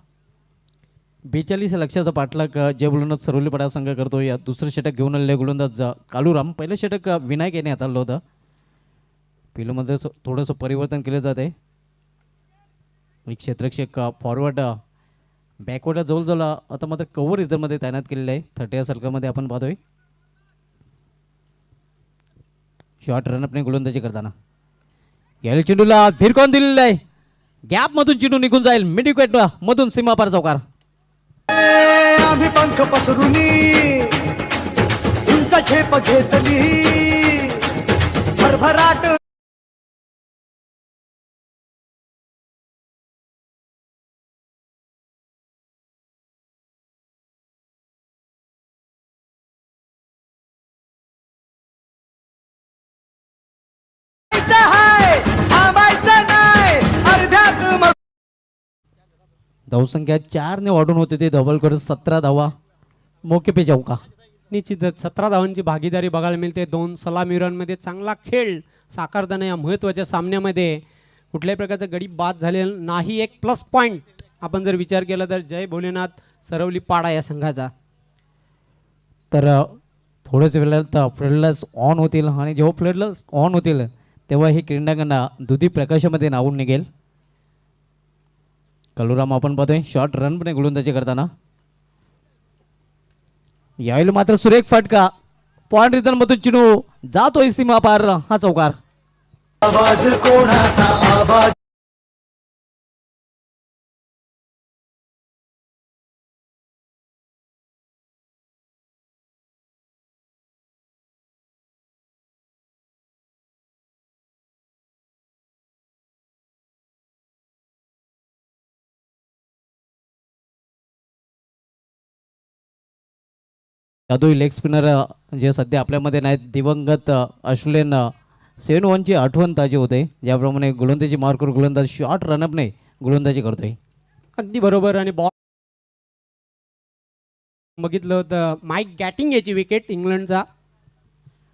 42 लक्षाचा पाठलाग जय बुलढाणा सरवलीपाडा संघ करतो. या दुसरं षटक घेऊन आलेले गोलंदाज कालूराम. पहिलं षटक विनायक याने हाताळलं होतं. पिलूमध्ये थोडंसं परिवर्तन केलं जात आहे. एक क्षेत्ररक्षक फॉरवर्ड बॅकवर्ड जवळजवळ आता मात्र कव्हर रिझर्वमध्ये तैनात केलेलं आहे. 30 सर्कलमध्ये आपण पाहतोय. शॉर्ट रनअपने गोलंदाजी करताना याला चेंडूला फिरकावून दिलेला आहे. गॅप मधून चेंडू निघून जाईल. मिड विकेट मधून सीमापार चौकार. आम्ही पंख पसरुनी उंच झेप घेतली भरभराट हाय थांबायचं नाही अर्ध्यात मग धावसंख्या 4 ने वाढून होते ते डबल करत 17 धावा मौके पे चौका. निश्चितच 17 धावांची भागीदारी बघायला मिळते. 2 सलामीरांमध्ये चांगला खेळ साकारताना या महत्त्वाच्या सामन्यामध्ये कुठल्याही प्रकारचा गडी बाद झालेला नाही. एक प्लस पॉईंट आपण जर विचार केला तर जय भोलेनाथ सरवली पाडा या संघाचा. तर थोड्याच वेळात फ्लडलाईट्स ऑन होतील आणि जेव्हा फ्लडलाईट्स ऑन होतील तेव्हा हे क्रीडांगण दुधी प्रकाशामध्ये नावून निघेल. कलुराम आपण पाहतोय शॉर्ट रन पण गोलंदाजी करताना. यावेळी मात्र सुरेख फटका पॉइंट रिटर्न मधून चिनू जातोय सीमा पार हा चौकार. आवाज कोणाचा आवाज जादू लेग स्पिनर जे सध्या आपल्यामध्ये नाहीत दिवंगत ऑस्ट्रेलियन 7-1ची आठवण ताजी होते. ज्याप्रमाणे गोलंदाजी मार करून गोलंदाज शॉर्ट रनअपने गोलंदाजी करतोय. अगदी बरोबर. आणि बॉल बघितलं होतं माईक गॅटिंग याची विकेट इंग्लंडचा.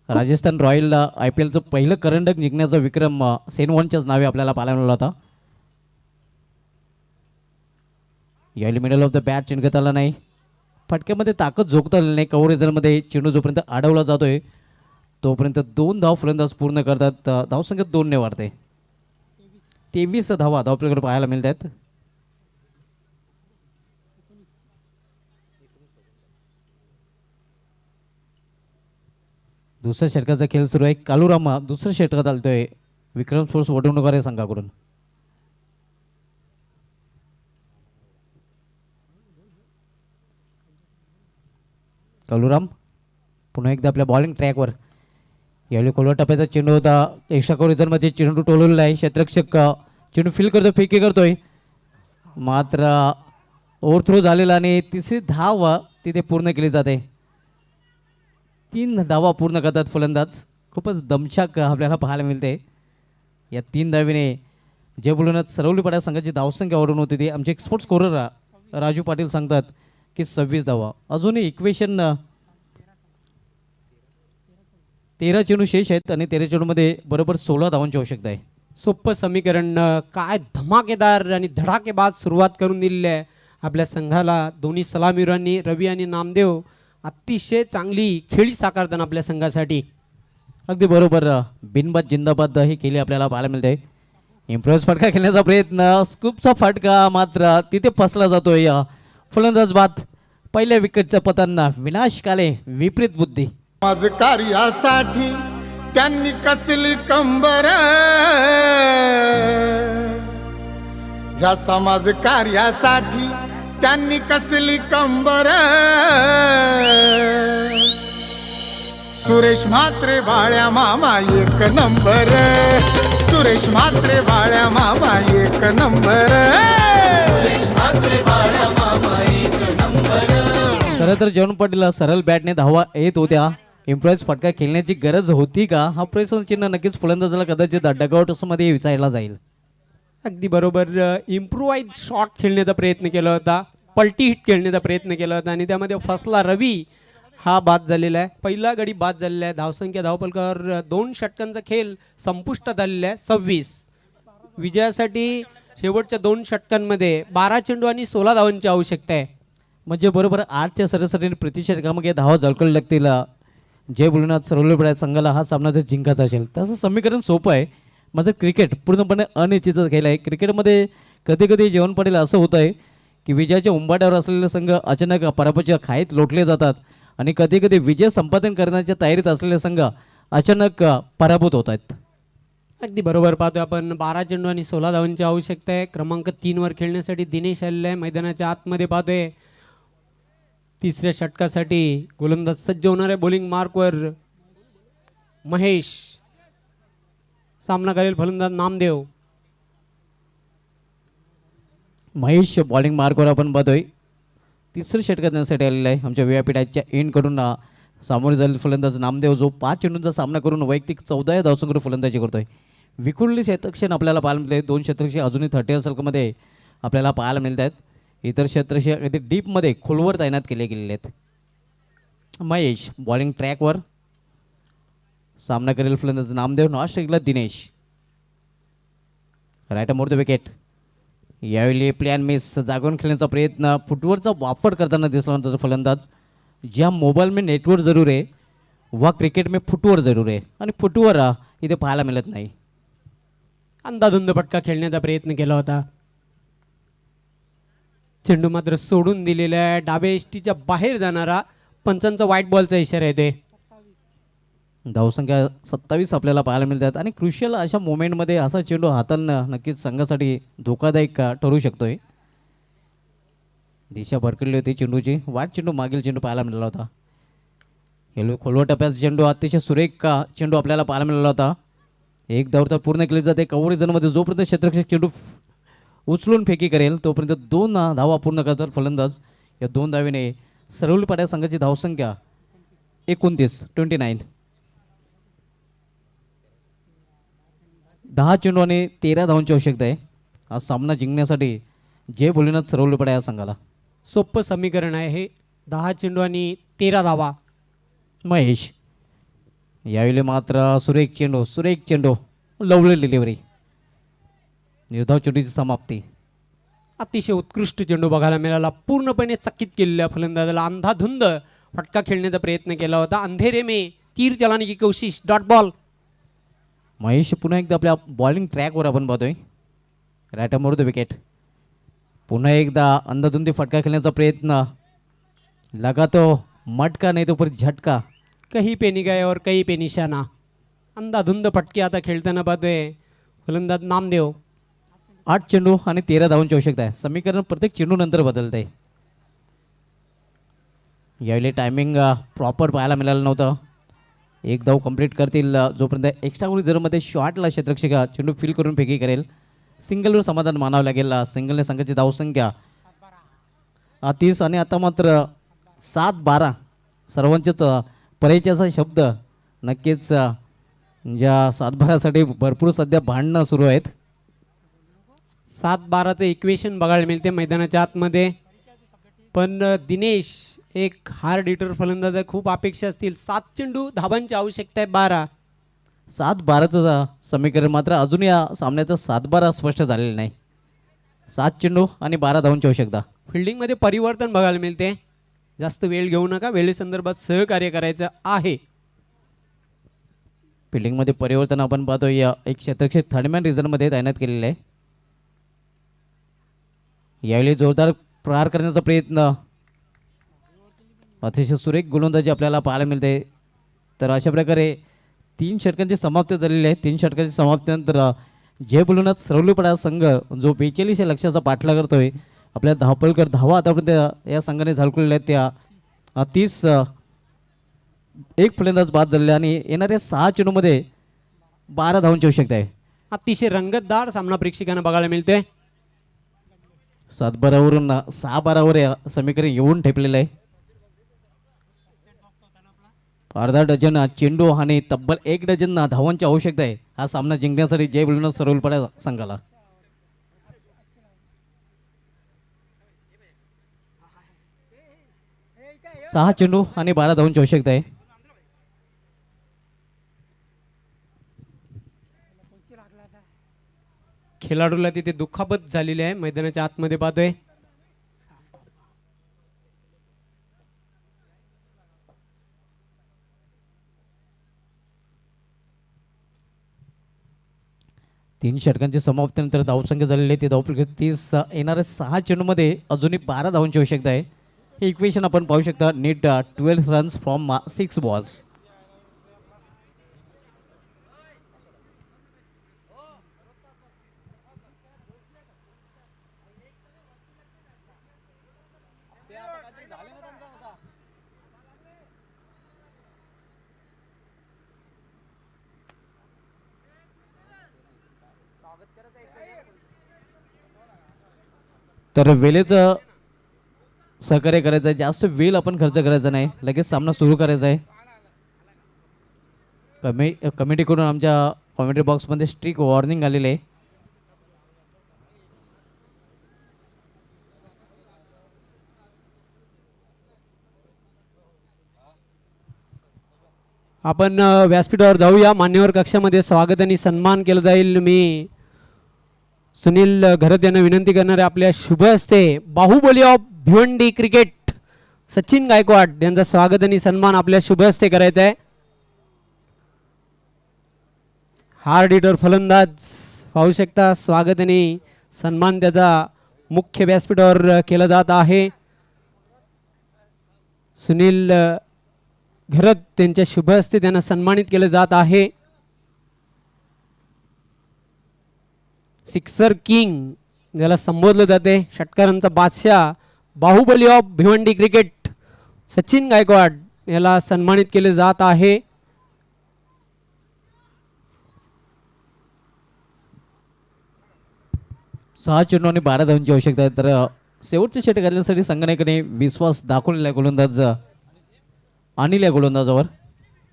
राजस्थान रॉयल IPLचं पहिलं करंडक जिंकण्याचा विक्रम सेन1च्याच नावे आपल्याला पाहायला मिळाला होता. यावेळी मिडल ऑफ द बॅट चिणकत आला नाही. फटक्यामध्ये ताकद झोकता आली नाही. कव्हर रिझनमध्ये चेंडू जोपर्यंत अडवला जातोय तोपर्यंत 2 धाव फलंदाज पूर्ण करतात. धावसंख्या 2 ने वाढते. 23 धावा धावपलीकडे पाहायला मिळतात. दुसऱ्या षटकाचा खेळ सुरू आहे. कालुरामा दुसऱ्या षटकात आलतोय विक्रम स्पोर्ट्स वडवणूकवार या संघाकडून. कलुराम पुन्हा एकदा आपल्या बॉलिंग ट्रॅकवर. यावेळी खोलवर टप्प्याचा चेंडू होता. एक्स्ट्रा कव्हरेजमध्ये चेंडू टोलवलेला आहे. क्षेत्ररक्षक चेंडू फील करतोय फेकी करतोय मात्र ओव्हरथ्रो झालेला आणि तिसरी धाव तिथे पूर्ण केली जाते. 3 धावा पूर्ण करतात फलंदाज. खूपच दमछाक आपल्याला पाहायला मिळते. या 3 धावीने जे बोलूनच सरवली पाड्या संघाची धावसंख्या वाढून होती ती आमचे एक्सपोर्ट स्कोरर राजू पाटील सांगतात की 26 धावा. अजूनही इक्वेशन 13 चेंडू शेष आहेत आणि 13 चेंडूमध्ये बरोबर 16 धावांची आवश्यकता आहे. सोपं समीकरण काय धमाकेदार आणि धडाकेबाज सुरुवात करून दिलेली आहे आपल्या संघाला. दोन्ही सलामीरांनी रवी आणि नामदेव अतिशय चांगली खेळी साकारताना आपल्या संघासाठी. अगदी बरोबर. बिनबाद जिंदाबाद ही केली आपल्याला पाहायला मिळते. इम्प्रोज फटका खेळण्याचा प्रयत्न स्कूपचा फटका मात्र तिथे फसला जातोय. फलंदाज बाद. पहिल्या विकेटच्या पतांना विनाशकाले विपरीत बुद्धी. समाज कार्यासाठी त्यांनी कसली कंबर ह्या समाज कार्यासाठी त्यांनी कसली कंबर. सुरेश म्हात्रे बाळ्या मामा एक नंबर. सुरेश म्हात्रे बाळ्या मामा एक नंबर. खरं तर जॉन पाटील सरळ बॅटने धावा येत होत्या. इम्प्रोज फटका खेळण्याची गरज होती का हा प्रश्न चिन्ह नक्कीच फलंदाजाला कदाचित डगआउटमध्ये विचारला जाईल. अगदी बरोबर. इम्प्रूवाइज शॉट खेळण्याचा प्रयत्न केला होता. पलटी हिट खेळण्याचा प्रयत्न केला होता आणि त्यामध्ये फसला रवी हा बाद झालेला आहे. पहिला गडी बाद झालेला आहे. धावसंख्या धावपलकावर 2 षटकांचा खेळ संपुष्टात आलेला आहे 26. विजयासाठी शेवटच्या 2 षटकांमध्ये 12 चेंडू आणि 16 धावांची आवश्यकता आहे. म्हणजे बरोबर 8च्या सरासरीने प्रति षटकामध्ये धावा झळकायला लागतील. जय बोलनाथ सरवली संघाला हा सामना जर जिंकायचा असेल तसं समीकरण सोपं आहे. मात्र क्रिकेट पूर्णपणे अनिश्चितचा खेळ आहे. क्रिकेटमध्ये कधी कधी जेवण पडेल असं होतं आहे की विजयाच्या उंबाट्यावर असलेले संघ अचानक पराभवाच्या खाईत लोटले जातात आणि कधी कधी विजय संपादन करण्याच्या तयारीत असलेले संघ अचानक पराभूत होत आहेत. अगदी बरोबर. पाहतोय आपण 12 चेंडू आणि 16 धावांची आवश्यकता आहे. क्रमांक 3 वर खेळण्यासाठी दिनेश आलेला आहे मैदानाच्या आतमध्ये. पाहतोय तिसऱ्या षटकासाठी गोलंदाज सज्ज होणार आहे. बॉलिंग मार्कवर महेश, सामना करेल फलंदाज नामदेव. महेश बॉलिंग मार्कवर आपण पाहतोय. तिसरं षटक करण्यासाठी आलेलं आहे. आमच्या व्यापीठाच्या एंडकडून सामोरे झालेले फलंदाज नामदेव, जो 5 चेंडूंचा सामना करून वैयक्तिक 14 धावसंख्येवर फलंदाजी करतोय. विखुरलेली शतकक्षण आपल्याला पाहायला मिळते. 2 शतकक्षे अजूनही 30 सर्कलमध्ये आपल्याला पाहायला मिळत आहेत. इतर शतकक्षे अगदी डीपमध्ये खोलवर तैनात केले गेलेले आहेत. महेश बॉलिंग ट्रॅकवर, सामना करेल फलंदाज नामदेव. नॉट स्ट्राईकला Dinesh. Right more the wicket. यावेळी प्लॅन मिस, जागून खेळण्याचा प्रयत्न, फुटवरचा वापर करताना दिसला नंतर फलंदाज. ज्या मोबाईल में नेटवर्क जरूर आहे व क्रिकेट में फुटवर जरूर आहे, आणि फुटवर इथे पाहायला मिळत नाही. अंदाधुंद फटका खेळण्याचा प्रयत्न केला होता. चेंडू मात्र सोडून दिलेला आहे. डाव्या एष्टीच्या बाहेर जाणारा, पंचांचा व्हाईट बॉलचा इशारा येतोय. धावसंख्या 27 आपल्याला पाहायला मिळतात. आणि क्रुशियल अशा मोमेंटमध्ये असा चेंडू हाताळणं नक्कीच संघासाठी धोकादायक ठरू शकतोय. दिशा भरकळली होती चेंडूची. वाट चेंडू मागील चेंडू पाहायला मिळाला होता. खोलवर टप्प्याचा चेंडू, अतिशय सुरेख चेंडू आपल्याला पाहायला मिळाला होता. एक धाव तर पूर्ण केली जाते. कव्हर झोनमध्ये जोपर्यंत क्षेत्ररक्षक चेंडू उचलून फेकी करेल तोपर्यंत 2 धावा पूर्ण करतात फलंदाज. या 2 धावेने सरवली पाड्या संघाची धावसंख्या 29. 10 चेंडू आणि 13 धावांची आवश्यकता आहे हा सामना जिंकण्यासाठी. जय बोलीनाथ सरवली पाड्या या संघाला. सोपं समीकरण आहे हे. 10 चेंडू आणि 13 धावा. महेश यावेळी मात्र सुरेख चेंडू, लवली डिलिव्हरी, निर्धाव चेंडूची समाप्ती. अतिशय उत्कृष्ट चेंडू बघायला मिळाला. पूर्णपणे चकित केलेल्या फलंदाजाला अंधाधुंद फटका खेळण्याचा प्रयत्न केला होता. अंधेरे में तीर चलाने की कोशिश, डॉट बॉल. महेश पुन्हा एकदा आपल्या बॉलिंग ट्रॅकवर आपण पाहतोय. Right more the wicket. पुन्हा एकदा अंधाधुंदी फटका खेळण्याचा प्रयत्न, लगा तो मटका नाही तो पर झटका. कहीं पे निगाह और कहीं पे निशाणा. अंधाधुंद फटके आता खेळताना पाहतोय फलंदाज नामदेव. 8 चेंडू आणि 13 धावांची आवश्यकता आहे. समीकरण प्रत्येक चेंडू नंतर बदलत आहे. यावेळी टायमिंग प्रॉपर पाहायला मिळालं नव्हतं. एक धाव कंप्लीट करतील जोपर्यंत एक्स्ट्रा झोनमध्ये शॉटला क्षेत्ररक्षक चेंडू फील करून फेकी करेल. सिंगलवर समाधान मानावं लागेल. सिंगलने संघाची धावसंख्या 30 आणि आता मात्र 7-12 सर्वांचेच परिचयाचा शब्द. नक्कीच ज्या 7-12साठी भरपूर सध्या भांडणं सुरू आहेत. 7-12चं इक्वेशन बघायला मिळते मैदानाच्या आतमध्ये. पण दिनेश एक हार्ड हिटर फलंदाज आहे. खूप अपेक्षा असतील. 7 चेंडू, धावांची आवश्यकता आहे 12. 7-12चं समीकरण मात्र अजून या सामन्याचं 7-12 स्पष्ट झालेलं नाही. 7 चेंडू आणि 12 धावांची आवश्यकता. फिल्डिंगमध्ये परिवर्तन बघायला मिळते. जास्त वेळ घेऊ नका. वेळेसंदर्भात सहकार्य करायचं आहे. फिल्डिंगमध्ये परिवर्तन आपण पाहतो. या एक क्षेत्ररक्षक थर्डमॅन रिझनमध्ये तैनात केलेलं आहे. यावेळी जोरदार प्रहार करण्याचा प्रयत्न, अतिशय सुरेख गोलंदाजी आपल्याला पाहायला मिळते. तर अशा प्रकारे 3 षटकांची समाप्ती झालेली आहे. 3 षटकांची समाप्तीनंतर जय बोलूनाथ सरवलीपाडा संघ जो 42 या लक्ष्याचा पाठलाग करतोय. आपल्या धावपलकर धावा आतापर्यंत या संघाने झळकलेल्या आहेत त्या 30. एक फलंदाज बाद झालेला आणि येणाऱ्या 6 चेंडूमध्ये 12 धावांची आवश्यकता आहे. अतिशय रंगतदार सामना प्रेक्षकांना बघायला मिळतोय. 7-12वरून 6-12वर या समीकरण येऊन ठेपलेलं आहे. अर्धा डझन चेंडू आणि तब्बल 1 डझन धावांची आवश्यकता आहे हा सामना जिंकण्यासाठी जय बोलूनाथ सरवलीपाडा संघाला. सहा चेंडू आणि 12 धावांची आवश्यकता आहे. खेळाडूला तिथे दुखापत झालेली आहे. मैदानाच्या आतमध्ये पाहतोय. तीन षटकांची समाप्तीनंतर धावसंख्या झालेली आहे ती धावपल 30. येणाऱ्या 6 चेंडूमध्ये अजूनही 12 धावांची आवश्यकता आहे. हे इक्वेशन आपण पाहू शकता. नीट 12 रन्स फ्रॉम 6 बॉल्स. तर वेळेचं सहकार्य करायचं आहे, जास्त वेळ आपण खर्च करायचा नाही, लगेच सामना सुरू करायचा आहे. कमिटीकडून आमच्या कॉमेंट्री बॉक्समध्ये स्ट्रिक्ट वॉर्निंग आलेली आहे. आपण व्यासपीठावर जाऊया. मान्यवर कक्षामध्ये स्वागत आणि सन्मान केलं जाईल. मी सुनील घरत यांना विनंती करणार आहे, आपल्या शुभ हस्ते बाहुबली ऑफ भिवंडी क्रिकेट सचिन गायकवाड यांचा स्वागत आणि सन्मान आपल्या शुभ हस्ते करायचा आहे. हार्ड हिटर फलंदाज पाहू शकता, स्वागत आणि सन्मान त्याचा मुख्य व्यासपीठावर केला जात आहे. सुनील घरत त्यांच्या शुभ हस्ते त्यांना सन्मानित केलं जात आहे. सिक्सर किंग ज्याला संबोधलं जाते, षटकारांचा बादशाह, बाहुबली ऑफ भिवंडी क्रिकेट सचिन गायकवाड याला सन्मानित केले जात आहे. सहा चेंडू आणि 12 धावांची आवश्यकता आहे. तर शेवटचे षटक घालण्यासाठी संघाने विश्वास दाखवलेला आहे गोलंदाज अनिल या गोलंदाजावर.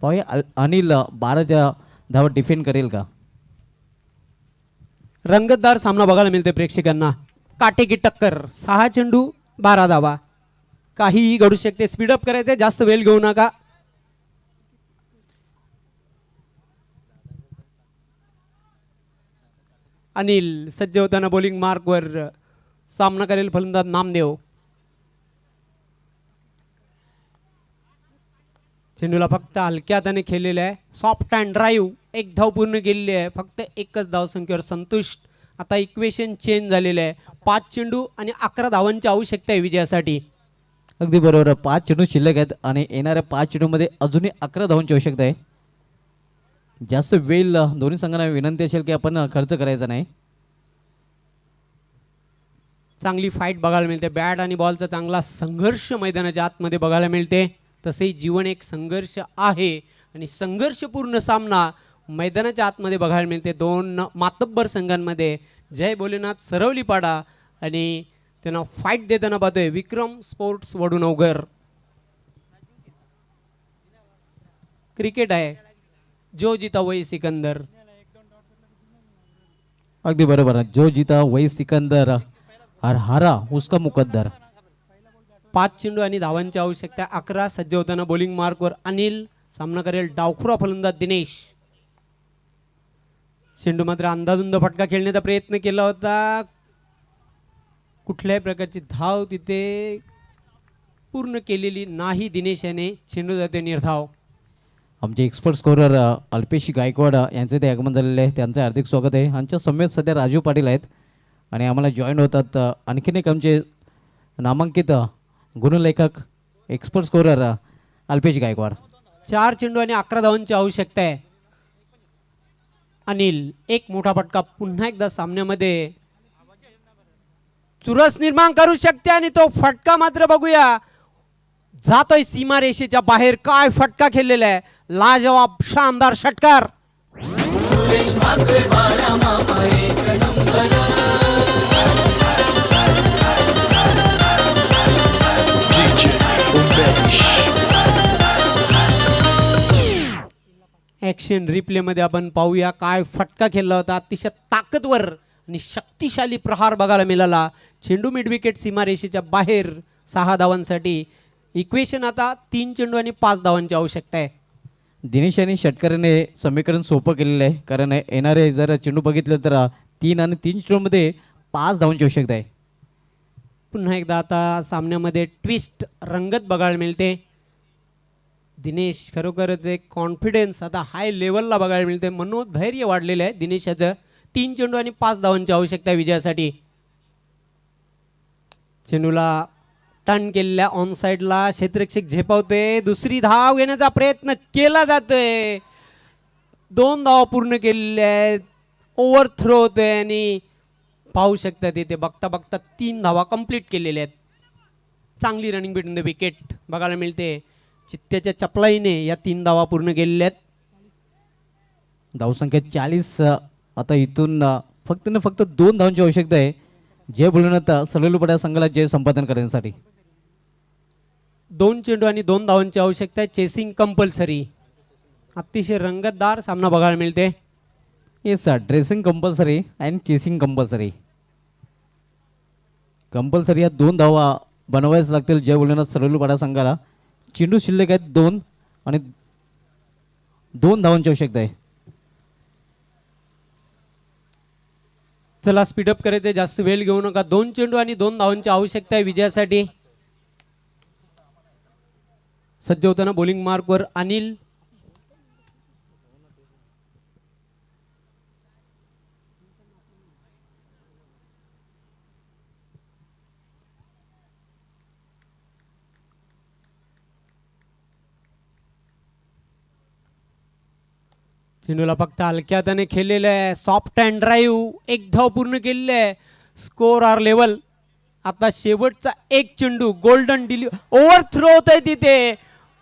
पाहूया अनिल 12च्या धावा डिफेंड करेल का. रंगतदार सामना बघायला मिळते प्रेक्षकांना. काटेकी टक्कर, 6 चेंडू 12 धावा, काहीही घडू शकते. स्पीडअप करायचे, जास्त वेळ घेऊ नका. अनिल सज्ज होताना बॉलिंग मार्कवर सामना करेल फलंदाज नामदेव. चेंडूला फक्त हलक्या हाताने खेळलेला आहे. सॉफ्ट अँड ड्राईव्ह, एक धाव पूर्ण केलेली आहे. फक्त एकच धावसंख्येवर संतुष्ट. आता इक्वेशन चेंज झालेलं आहे. 5 चेंडू आणि 11 धावांची आवश्यकता आहे विजयासाठी. अगदी बरोबर. 5 चेंडू शिल्लक आहेत आणि येणाऱ्या 5 चेंडूमध्ये अजूनही 11 धावांची आवश्यकता आहे. जास्त वेळ दोन्ही संघांना विनंती असेल की आपण खर्च करायचा नाही. चांगली फाईट बघायला मिळते. बॅट आणि बॉलचा चांगला संघर्ष मैदानाच्या आतमध्ये बघायला मिळते. तसेही जीवन एक संघर्ष आहे आणि संघर्षपूर्ण सामना मैदानाच्या आतमध्ये बघायला मिळते. 2 मातब्बर संघांमध्ये. जय भोलेनाथ सरवलीपाडा आणि त्यांना फाईट देताना पाहतोय विक्रम स्पोर्ट्स वडूनवगर. क्रिकेट आहे, जो जीता वही सिकंदर. अगदी बरोबर. जो जीता वही सिकंदर और हारा उसका मुकद्दर. 5 चेंडू आणि धावांची आवश्यकता. 11 सज्ज होताना बॉलिंग मार्कवर अनिल. सामना करेल डावखुरा फलंदाज दिनेश. चेंडू मात्र अंदाधुंद फटका खेळण्याचा प्रयत्न केला होता. कुठल्याही प्रकारची धाव तिथे पूर्ण केलेली नाही दिनेश याने. चेंडू जाते निर्धाव. आमचे एक्सपर्ट स्कोरर अल्पेश गायकवाड यांचे ते आगमन झालेले आहे. त्यांचं हार्दिक स्वागत आहे. आमच्या समेत सध्या राजू पाटील आहेत आणि आम्हाला जॉईन होतात आणखीन एक आमचे नामांकित गुणलेखक एक्सपर्ट स्कोरर अल्पेश गायकवाड. 4 चेंडू आणि 11 धावांची आवश्यकता आहे. अनिल एक मोठा फटका पुन्हा एकदा सामन्यामध्ये चुरस निर्माण करू शकते आणि तो फटका मात्र बघूया जातोय सीमारेषेच्या बाहेर. काय फटका खेळलेला आहे, लाजवाब शानदार षटकार. ॲक्शन रिप्लेमध्ये आपण पाहूया काय फटका खेळला होता. अतिशय ताकदवर आणि शक्तिशाली प्रहार बघायला मिळाला. चेंडू मिड विकेट सीमारेषेच्या बाहेर 6 धावांसाठी. इक्वेशन आता 3 चेंडू आणि 5 धावांची आवश्यकता आहे. दिनेश यांनी षटकाराने समीकरण सोपं केलेलं आहे, कारण येणारे जर चेंडू बघितलं तर 3 आणि 3 चेंडूमध्ये 5 धावांची आवश्यकता आहे. पुन्हा एकदा आता सामन्यामध्ये ट्विस्ट रंगत बघायला मिळते. दिनेश खरोखरच एक कॉन्फिडन्स आता हाय लेवलला बघायला मिळते. मनोधैर्य वाढलेलं आहे दिनेशाचं. 3 चेंडू आणि 5 धावांची आवश्यकता आहे विजयासाठी. चेंडूला टर्न केलेल्या ऑन साईडला क्षेत्ररक्षक झेपावते. दुसरी धाव घेण्याचा प्रयत्न केला जातोय. 2 धावा पूर्ण केलेल्या आहेत. ओव्हर थ्रो होतोय आणि पाहू शकतात इथे बघता बघता 3 धावा कंप्लीट केलेल्या आहेत. चांगली रनिंग बिटवीन द विकेट बघायला मिळते. चित्त्याच्या चपलाईने या 3 धावा पूर्ण केलेल्या आहेत. धावसंख्या 40. आता इथून फक्त 2 धावांची आवश्यकता आहे. जय बुलढाणा सलोलीपाडा संघाला जय संपादन करण्यासाठी. 2 चेंडू आणि 2 धावांची आवश्यकता आहे. Chasing compulsory. अतिशय रंगतदार सामना बघायला मिळते. Yes dressing compulsory and chasing compulsory. Compulsory या 2 धावा बनवायच लागतील जय बुलढाणा सलोलीपाडा संघाला. चेंडू शिल्लक आहेत 2 आणि 2 धावांची आवश्यकता आहे. चला स्पीडअप करायचे, जास्त वेळ घेऊ नका. 2 चेंडू आणि 2 धावांची आवश्यकता आहे विजयासाठी. सज्ज होताना बॉलिंग मार्कवर अनिल. चेंडूला फक्त हलक्या हाताने खेळलेलं आहे. Soft and drive. 1 धाव पूर्ण केलेली आहे. Scores are level. आता शेवटचा 1 चेंडू गोल्डन ओव्हर थ्रो होत आहे तिथे.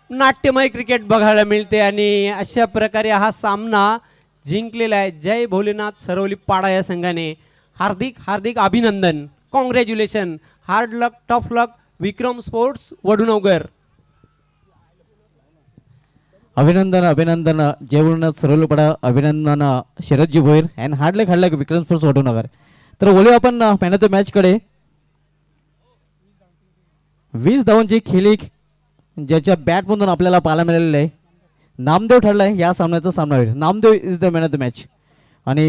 नाट्यमय क्रिकेट बघायला मिळते आणि अशा प्रकारे हा सामना जिंकलेला आहे जय भोलेनाथ सरवली पाडा या संघाने. हार्दिक हार्दिक अभिनंदन. Congratulation. Hard luck, tough luck. Vikram sports Vadnagar. अभिनंदन अभिनंदन जय बुलढाणा सलोलीपाडा. अभिनंदन शरदजी भोईर अँड हार्डले विक्रम स्पोर्ट्स वडूनगर. तर बोलूया आपण मॅन ऑफ द मॅचकडे. 20 धावांची खेळी ज्याच्या बॅटमधून आपल्याला पाहायला मिळालेलं आहे. नामदेव ठरलाय या सामन्याचा सामनावीर. Namdev is the man of the match. आणि